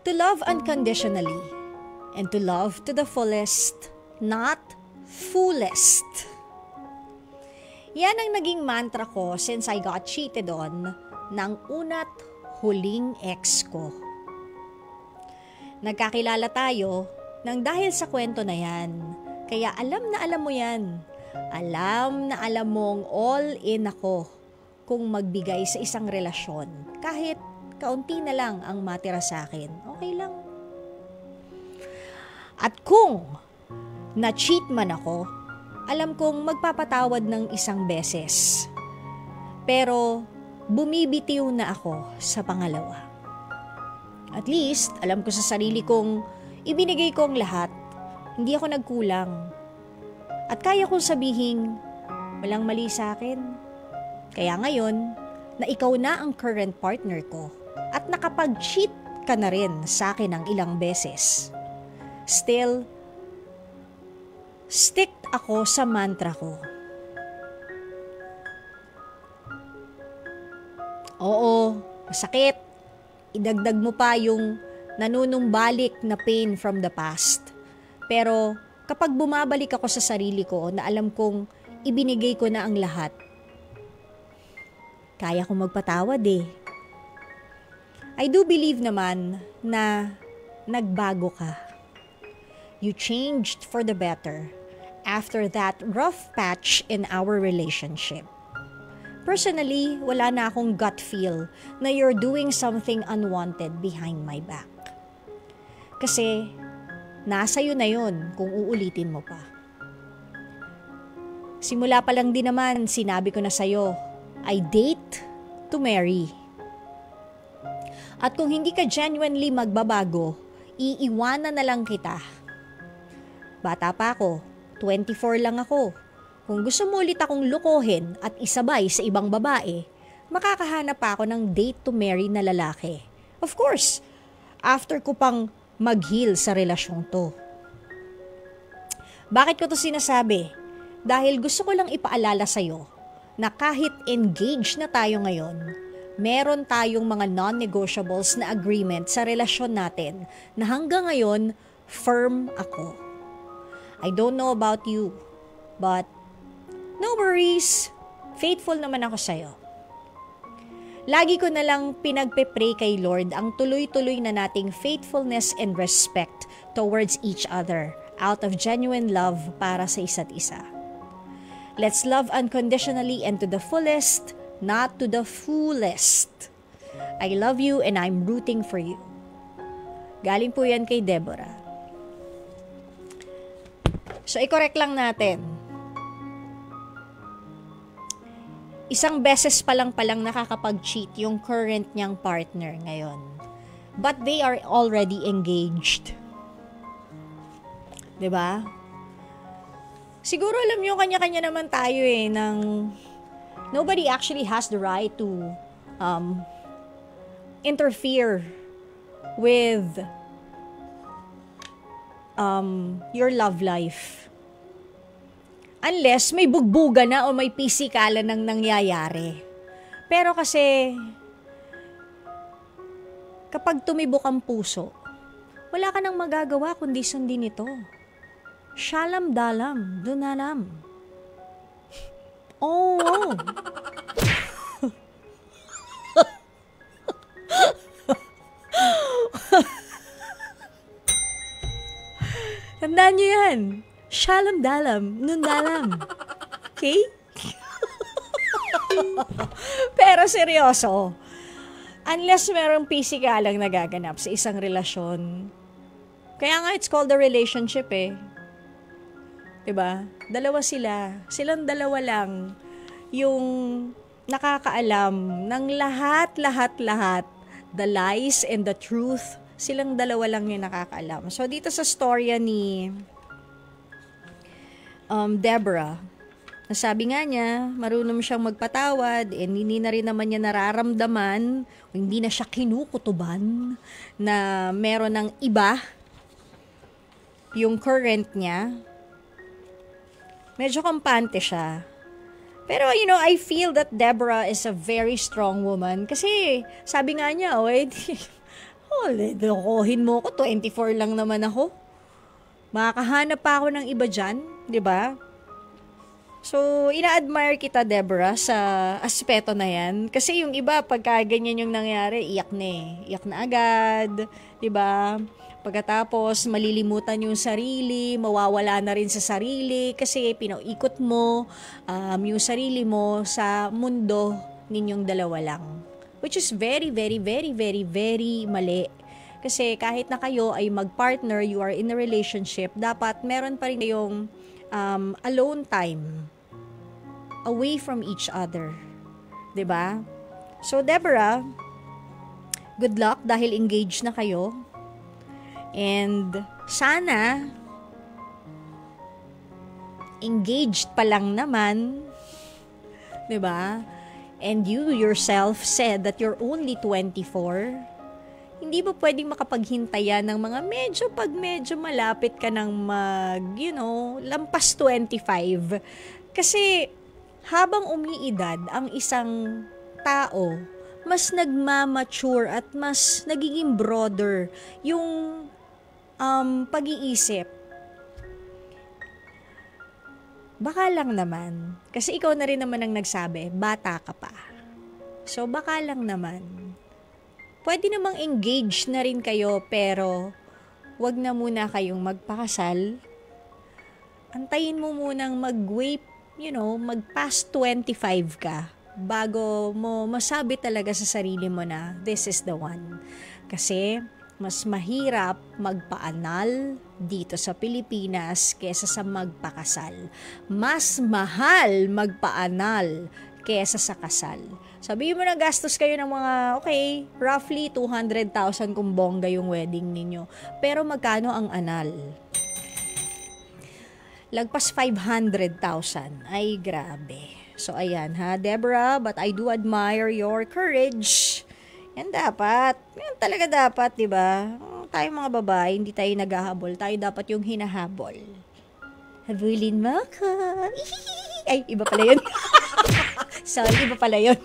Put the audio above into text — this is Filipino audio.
To love unconditionally and to love to the fullest, not fullest. Yan ang naging mantra ko since I got cheated on ng una't huling ex ko. Nagkakilala tayo nang dahil sa kwento na yan. Kaya alam na alam mo yan. Alam na alam mong all in ako kung magbigay sa isang relasyon. Kahit kaunti na lang ang matira sa akin. Okay lang. At kung na-cheat man ako, alam kong magpapatawad ng isang beses. Pero bumibitiw na ako sa pangalawa. At least, alam ko sa sarili kong ibinigay ko ang lahat. Hindi ako nagkulang. At kaya kong sabihin, walang mali sa akin. Kaya ngayon, na ikaw na ang current partner ko at nakapag-cheat ka na rin sa akin ng ilang beses. Still, stick ako sa mantra ko. Oo, masakit. Idagdag mo pa yung nanunumbalik na pain from the past. Pero kapag bumabalik ako sa sarili ko na alam kong ibinigay ko na ang lahat, kaya kong magpatawad eh. I do believe naman na nagbago ka. You changed for the better after that rough patch in our relationship. Personally, wala na akong gut feel na you're doing something unwanted behind my back. Kasi, nasa iyo na yun kung uulitin mo pa. Simula pa lang din naman, sinabi ko na sa'yo, I date to marry. At kung hindi ka genuinely magbabago, iiwanan na lang kita. Bata pa ako, 24 lang ako. Kung gusto mo ulit akong lukohin at isabay sa ibang babae, makakahanap pa ako ng date to marry na lalaki. Of course, after ko pang mag-heal sa relasyong to. Bakit ko to sinasabi? Dahil gusto ko lang ipaalala sa'yo na kahit engaged na tayo ngayon, meron tayong mga non-negotiables na agreement sa relasyon natin na hanggang ngayon, firm ako. I don't know about you, but no worries, faithful naman ako sa'yo. Lagi ko na lang pinagpe-pray kay Lord ang tuloy-tuloy na nating faithfulness and respect towards each other out of genuine love para sa isa't isa. Let's love unconditionally and to the fullest, not to the fullest. I love you and I'm rooting for you. Galing po yan kay Deborah. So, i-correct lang natin. Isang beses pa lang nakakapag-cheat yung current niyang partner ngayon. But they are already engaged. 'Di ba? Siguro alam niyo kanya-kanya naman tayo ng nobody actually has the right to interfere with your love life. Unless may bugbuga na o may pisikalan nang nangyayari. Pero kasi, kapag tumibok ang puso, wala ka nang magagawa kundi sundin ito. Shalam dalam, dunalam. Oh. Tandaan nyo yan. Shalam dalam, nun dalam. Okay? Pero seryoso, unless merong pisikalang nagaganap sa isang relasyon, kaya nga it's called a relationship eh. Diba? Dalawa sila. Silang dalawa lang yung nakakaalam ng lahat. The lies and the truth. Silang dalawa lang yung nakakaalam. So dito sa storya ni Deborah, nasabi nga niya, marunong siyang magpatawad and hindi na rin naman niya nararamdaman o hindi na siya kinukutuban na meron ng iba yung current niya. Medyo kampante siya. Pero I feel that Deborah is a very strong woman kasi sabi nga niya, lokohin mo ko, 24 lang naman ako. Makakahanap pa ako ng iba dyan, di ba? So, ina-admire kita, Deborah, sa aspeto na yan. Kasi yung iba, pagka ganyan yung nangyari, iyak na eh. Iyak na agad, di ba? Pagkatapos, malilimutan yung sarili, mawawala na rin sa sarili kasi pinaikot mo yung sarili mo sa mundo ninyong dalawa lang. Which is very, very, very, very, very mali. Kasi kahit na kayo ay mag-partner, you are in a relationship, dapat meron pa rin kayong alone time away from each other. 'Di ba? So, Deborah, good luck dahil engaged na kayo. And sana engaged pa lang naman, 'di ba? And you yourself said that you're only 24. Hindi ba pwedeng makapaghintayan ng mga medyo malapit ka ng lampas 25? Kasi habang umiidad ang isang tao, mas nagmamature at mas nagiging broader yung pag-iisip. Baka lang naman, kasi ikaw na rin naman ang nagsabi, bata ka pa. So baka lang naman, pwede namang engage na rin kayo pero wag na muna kayong magpakasal. Antayin mo munang mag-past 25 ka bago mo masabi talaga sa sarili mo na this is the one. Kasi mas mahirap magpaanal dito sa Pilipinas kesa sa magpakasal. Mas mahal magpaanal kesa sa kasal. Sabihin mo na gastos kayo ng mga, roughly 200,000 kung bongga yung wedding ninyo. Pero magkano ang anal? Lagpas 500,000. Ay, grabe. So, ayan ha, Deborah, but I do admire your courage. Yan dapat. Yan talaga dapat, di ba? Tayo mga babae, hindi tayo naghahabol. Tayo dapat yung hinahabol. Habulin mo ako. Ay, iba pala yun. Sorry, iba pala yun.